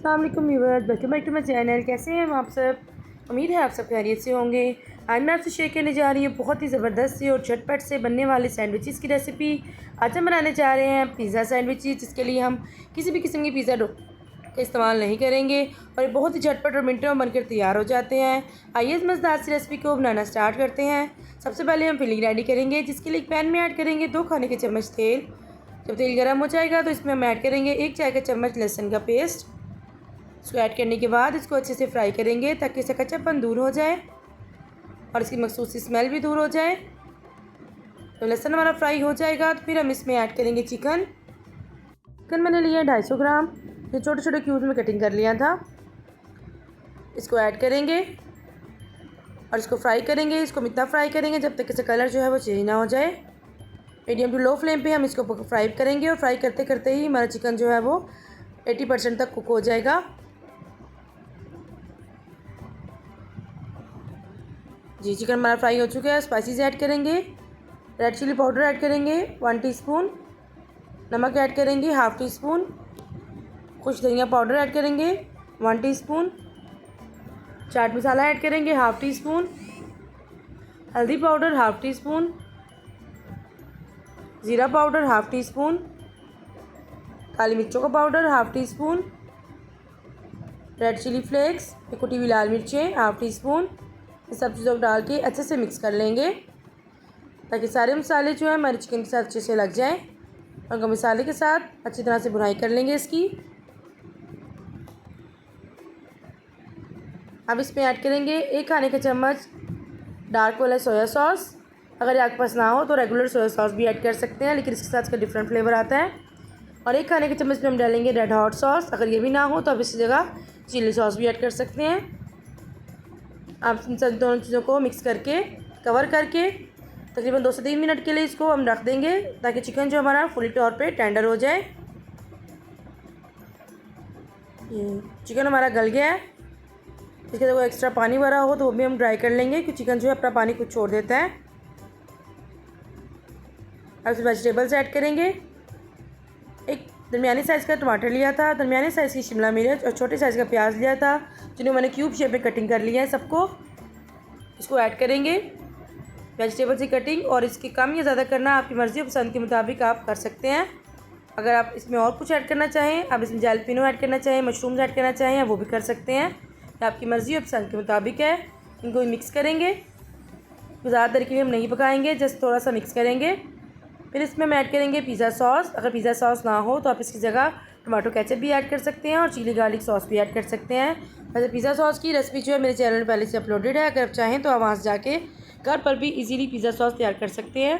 अस्सलाम वालेकुम viewers, welcome back to my channel. कैसे हैं आप सब? उम्मीद है आप सब खैरियत से होंगे। आज मैं आपसे शेयर करने जा रही हूँ बहुत ही ज़बरदस्त सी और झटपट से बनने वाले सैंडविचेस की रेसिपी। आज हम बनाने जा रहे हैं पिज़्ज़ा सैंडविचेस, जिसके लिए हम किसी भी किस्म की पिज़्ज़ा डो का इस्तेमाल नहीं करेंगे और ये बहुत ही झटपट और मिनटों में बनकर तैयार हो जाते हैं। आइए इस मज़ेदार सी रेसिपी को बनाना स्टार्ट करते हैं। सबसे पहले हम फिलिंग रेडी करेंगे, जिसके लिए एक पैन में ऐड करेंगे 2 खाने के चम्मच तेल। जब तेल गर्म हो जाएगा तो इसमें हम ऐड करेंगे 1 चाय का चम्मच लहसुन का पेस्ट। इसको ऐड करने के बाद इसको अच्छे से फ्राई करेंगे ताकि इसका कच्चापन दूर हो जाए और इसकी मखसूस सी स्मेल भी दूर हो जाए। तो लहसुन हमारा फ्राई हो जाएगा तो फिर हम इसमें ऐड करेंगे चिकन। मैंने लिया है 250 ग्राम, ये छोटे छोटे क्यूब में कटिंग कर लिया था। इसको ऐड करेंगे और इसको फ्राई करेंगे। इसको इतना फ्राई करेंगे जब तक इसका कलर जो है वो चेंज ना हो जाए। मीडियम टू लो फ्लेम पे हम इसको फ्राई करेंगे और फ्राई करते करते ही हमारा चिकन जो है वो 80% तक कुक हो जाएगा। जी, चिकन हमारा फ्राई हो चुका है। स्पाइसेस ऐड करेंगे, रेड चिली पाउडर ऐड करेंगे 1 टीस्पून, नमक ऐड करेंगे 1/2 टीस्पून, खुश धनिया पाउडर ऐड करेंगे 1 टीस्पून, चाट मसाला ऐड करेंगे 1/2 टीस्पून, हल्दी पाउडर 1/2 टीस्पून, ज़ीरा पाउडर 1/2 टीस्पून, काली मिर्चों का powder 1/2 teaspoon, red chilli flakes, कुटी हुई लाल मिर्चें 1/2 टीस्पून। इस सब चीज़ों को डाल के अच्छे से मिक्स कर लेंगे ताकि सारे मसाले जो है हमारे चिकन के साथ अच्छे से लग जाएं। और मसाले के साथ अच्छी तरह से भुनाई कर लेंगे इसकी। अब इसमें ऐड करेंगे 1 खाने का चम्मच डार्क वाला सोया सॉस। अगर ये आपके पास ना हो तो रेगुलर सोया सॉस भी ऐड कर सकते हैं, लेकिन इसके साथ इसका डिफरेंट फ्लेवर आता है। और 1 खाने के चम्मच में हम डालेंगे रेड हॉट सॉस। अगर ये भी ना हो तो आप इसकी जगह चिली सॉस भी ऐड कर सकते हैं। आप इन सब दोनों चीज़ों को मिक्स करके कवर करके तकरीबन 2 से 3 मिनट के लिए इसको हम रख देंगे ताकि चिकन जो हमारा फुल तौर पे टेंडर हो जाए। ये चिकन हमारा गल गया है। इसके अंदर कोई एक्स्ट्रा पानी भरा हो तो वो भी हम ड्राई कर लेंगे, क्योंकि चिकन जो है अपना पानी कुछ छोड़ देता है। अब इसमें वेजिटेबल्स ऐड करेंगे। एक दरमियानी साइज़ का टमाटर लिया था, दरमियानी साइज़ की शिमला मिर्च और छोटे साइज़ का प्याज लिया था, जिन्हें मैंने क्यूब शेप में कटिंग कर लिया है सबको। इसको ऐड करेंगे वेजिटेबल्स की कटिंग, और इसकी कम या ज़्यादा करना आपकी मर्ज़ी और पसंद के मुताबिक आप कर सकते हैं। अगर आप इसमें और कुछ ऐड करना चाहें, आप इसमें जैलपिनो ऐड करना चाहें, मशरूम्स ऐड करना चाहें, वो भी कर सकते हैं। ये आपकी मर्ज़ी और पसंद के मुताबिक है। इनको मिक्स करेंगे, ज़्यादा देर के लिए हम नहीं पकाएंगे, जस्ट थोड़ा सा मिक्स करेंगे। फिर इसमें हम ऐड करेंगे पिज़्ज़ा सॉस। अगर पिज़्ज़ा सॉस ना हो तो आप इसकी जगह टमाटो केचप भी ऐड कर सकते हैं और चिली गार्लिक सॉस भी ऐड कर सकते हैं। वैसे पिज़्ज़ा सॉस की रेसिपी जो है मेरे चैनल में पहले से अपलोडेड है, अगर आप चाहें तो आप वहाँ से जाके घर पर भी इजीली पिज़्ज़ा सॉस तैयार कर सकते हैं।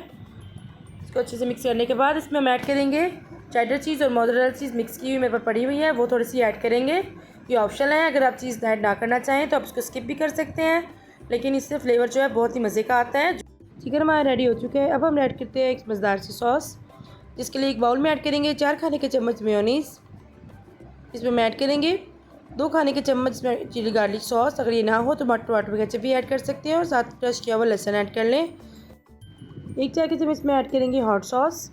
इसको अच्छे से मिक्स करने के बाद इसमें हम ऐड करेंगे चेडर चीज़ और मोज़रेला चीज़ मिक्स की हुई मेरे पर पड़ी हुई है, वो थोड़ी सी ऐड करेंगे। ये ऑप्शनल है, अगर आप चीज़ ऐड ना करना चाहें तो आप इसको स्किप भी कर सकते हैं, लेकिन इससे फ्लेवर जो है बहुत ही मज़े का आता है। चिकन हमारा रेडी हो चुका है। अब हम ऐड करते हैं एक मज़ेदार सी सॉस, जिसके लिए एक बाउल में ऐड करेंगे 4 खाने के चम्मच मेयोनीज़। इसमें हम ऐड करेंगे 2 खाने के चम्मच चिली गार्लिक सॉस। अगर ये ना हो तो टमाटर केचप भी ऐड कर सकते हैं और साथ क्रश किया हुआ लहसुन ऐड कर लें। 1 चाय के चम्मच में ऐड करेंगे हॉट सॉस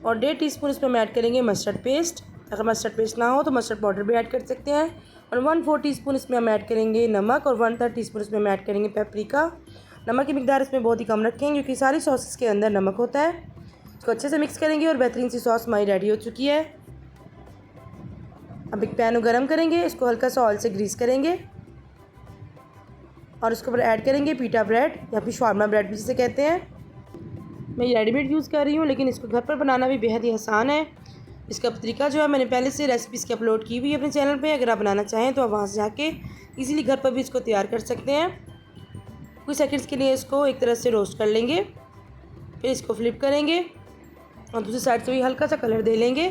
और 1.5 टीस्पून इसमें हम ऐड करेंगे मस्टर्ड पेस्ट। अगर मस्टर्ड पेस्ट ना हो तो मस्टर्ड पाउडर भी ऐड कर सकते हैं। और 1/4 टीस्पून इसमें हम ऐड करेंगे नमक और 1/3 टीस्पून इसमें हम ऐड करेंगे पेपरिका। नमक की मिकदार इसमें बहुत ही कम रखेंगे, क्योंकि सारी सॉसेस के अंदर नमक होता है। इसको अच्छे से मिक्स करेंगे और बेहतरीन सी सॉस हमारी रेडी हो चुकी है। अब एक पैन गरम करेंगे, इसको हल्का सा ऑयल से ग्रीस करेंगे और उसके ऊपर ऐड करेंगे पीटा ब्रेड या फिर शावरमा ब्रेड भी जिसे कहते हैं। मैं ये रेडीमेड यूज़ कर रही हूँ, लेकिन इसको घर पर बनाना भी बेहद ही आसान है। इसका तरीका जो है मैंने पहले से रेसिपीज़ की अपलोड की हुई है अपने चैनल पे। अगर आप बनाना चाहें तो आप वहाँ से जाके इजीली घर पर भी इसको तैयार कर सकते हैं। कुछ सेकंड्स के लिए इसको एक तरह से रोस्ट कर लेंगे, फिर इसको फ्लिप करेंगे और दूसरी साइड से भी हल्का सा कलर दे लेंगे।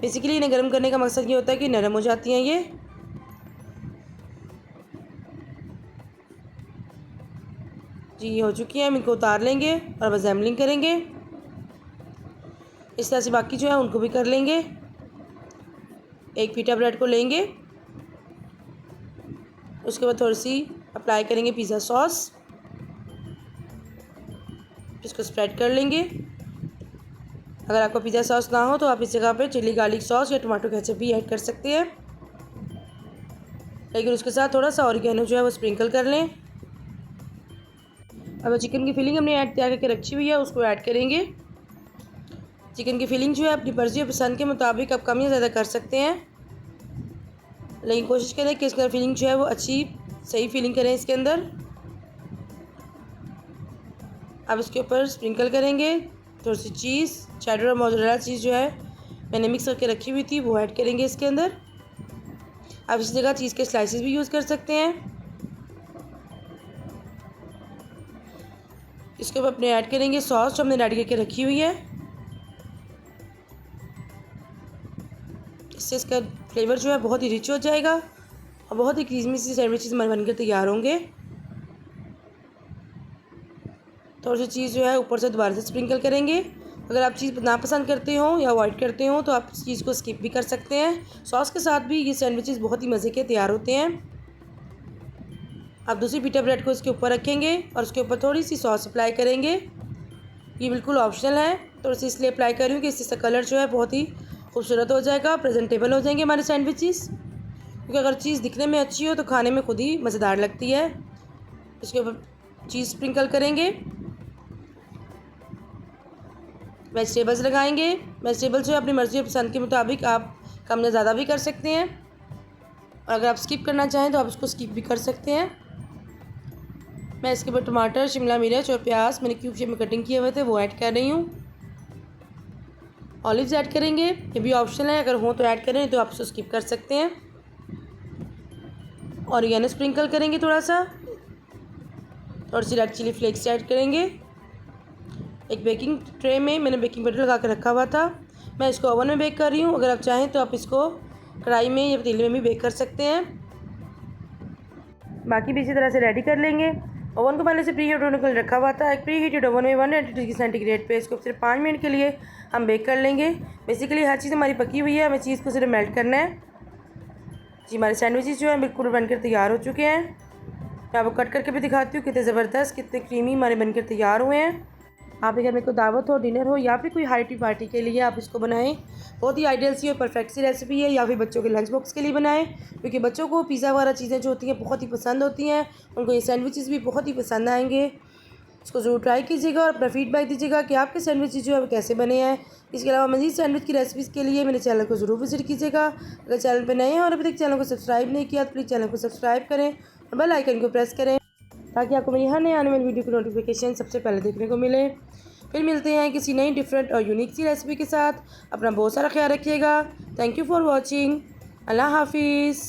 बेसिकली इन्हें गर्म करने का मकसद ये होता है कि नरम हो जाती हैं ये। जी, ये हो चुकी है। हम इनको उतार लेंगे और अब असेंबलिंग करेंगे। इस तरह से बाकी जो है उनको भी कर लेंगे। एक पीटा ब्रेड को लेंगे, उसके बाद थोड़ी सी अप्लाई करेंगे पिज़्ज़ा सॉस, इसको स्प्रेड कर लेंगे अगर आपको पिज़्ज़ा सॉस ना हो तो आप इस जगह पे चिली गार्लिक सॉस या टमाटो केचप भी ऐड कर सकते हैं, लेकिन उसके साथ थोड़ा सा ऑरिगेनो जो है वो स्प्रिंकल कर लें। अब चिकन की फिलिंग हमने ऐड तैयार करके रखी हुई है, उसको ऐड करेंगे। चिकन की फिलिंग जो है अपनी मर्ज़ी और पसंद के मुताबिक आप कम या ज़्यादा कर सकते हैं, लेकिन कोशिश करें कि इसका फिलिंग जो है वो अच्छी सही फिलिंग करें इसके अंदर। अब इसके ऊपर स्प्रिंकल करेंगे थोड़ी सी चीज़, चेडर और मोज़रेला चीज़ जो है मैंने मिक्स करके रखी हुई थी वो ऐड करेंगे इसके अंदर। आप इसी जगह चीज़ के स्लाइसेस भी यूज़ कर सकते हैं। इसके ऊपर अपने ऐड करेंगे सॉस जो हमने रेडी करके रखी हुई है, इससे इसका फ्लेवर जो है बहुत ही रिच हो जाएगा और बहुत ही क्रीमी सी सैंडविचेस बनकर तैयार होंगे। थोड़ी सी चीज़ जो है ऊपर से दोबारा से स्प्रिंकल करेंगे। अगर आप चीज़ ना पसंद करते हो या अवॉइड करते हो तो आप इस चीज़ को स्किप भी कर सकते हैं। सॉस के साथ भी ये सैंडविचेस बहुत ही मज़े के तैयार होते हैं। आप दूसरी पीटा ब्रेड को इसके ऊपर रखेंगे और उसके ऊपर थोड़ी सी सॉस अप्लाई करेंगे। ये बिल्कुल ऑप्शनल है, थोड़ी सी इसलिए अप्लाई कर रही हूँ कि इससे कलर जो है बहुत ही खूबसूरत हो जाएगा, प्रेजेंटेबल हो जाएंगे हमारे सैंडविचेस। क्योंकि अगर चीज़ दिखने में अच्छी हो तो खाने में खुद ही मज़ेदार लगती है। इसके ऊपर चीज़ स्प्रिंकल करेंगे, वेजिटेबल्स लगाएंगे। वेजिटेबल्स जो है अपनी मर्ज़ी और पसंद के मुताबिक आप कम या ज़्यादा भी कर सकते हैं, और अगर आप स्किप करना चाहें तो आप इसको स्किप भी कर सकते हैं। मैं इसके ऊपर टमाटर, शिमला मिर्च और प्याज मैंने क्यूब शेप में कटिंग किए हुए थे वो ऐड कर रही हूँ। ऑलिव्स ऐड करेंगे, ये भी ऑप्शन है, अगर हो तो ऐड करें तो आप इसको स्किप कर सकते हैं। ऑरिगेनो स्प्रिंकल करेंगे थोड़ा सा, थोड़ी सी रेड चिली फ्लेक्स ऐड करेंगे। एक बेकिंग ट्रे में मैंने बेकिंग पाउडर लगा कर रखा हुआ था, मैं इसको ओवन में बेक कर रही हूँ। अगर आप चाहें तो आप इसको कढ़ाई में या पतीले में भी बेक कर सकते हैं। बाकी भी इसी तरह से रेडी कर लेंगे। ओवन को पहले से प्री हीटेड होने के लिए रखा हुआ था। एक प्री हीटेड ओवन में 180 डिग्री सेंटीग्रेड पे इसको सिर्फ 5 मिनट के लिए हम बेक कर लेंगे। बेसिकली हर चीज़ हमारी पकी हुई है, हमें चीज़ को सिर्फ मेल्ट करना है। जी हमारे सैंडविचेस जो हैं बिल्कुल बनकर तैयार हो चुके हैं। मैं आपको कट करके भी दिखाती हूँ कितने ज़बरदस्त, कितने क्रीमी हमारे बनकर तैयार हुए हैं। आप के घर में कोई दावत हो, डिनर हो या फिर कोई हार्टी पार्टी के लिए आप इसको बनाएं। बहुत ही आइडियल सी और परफेक्ट सी रेसिपी है। या फिर बच्चों के लंच बॉक्स के लिए बनाएं, क्योंकि बच्चों को पिज़्ज़ा वगैरह चीज़ें जो होती हैं बहुत ही पसंद होती हैं, उनको ये सैंडविचेस भी बहुत ही पसंद आएंगे। इसको ज़रूर ट्राई कीजिएगा और अपना फीडबैक दीजिएगा कि आपके सैंडविचेस जो है वो कैसे बने हैं। इसके अलावा मज़ीद सैंडविच की रेसिपीज़ के लिए मेरे चैनल को ज़रूर विजिट कीजिएगा। अगर चैनल पर नए हैं और अभी तक चैनल को सब्सक्राइब नहीं किया तो प्लीज़ चैनल को सब्सक्राइब करें और बेल आइकन को प्रेस करें, ताकि आपको मेरी हर नए आने वाली वीडियो की नोटिफिकेशन सबसे पहले देखने को मिले। फिर मिलते हैं किसी नई डिफरेंट और यूनिक सी रेसिपी के साथ। अपना बहुत सारा ख्याल रखिएगा। Thank you for watching. अल्लाह हाफिज़।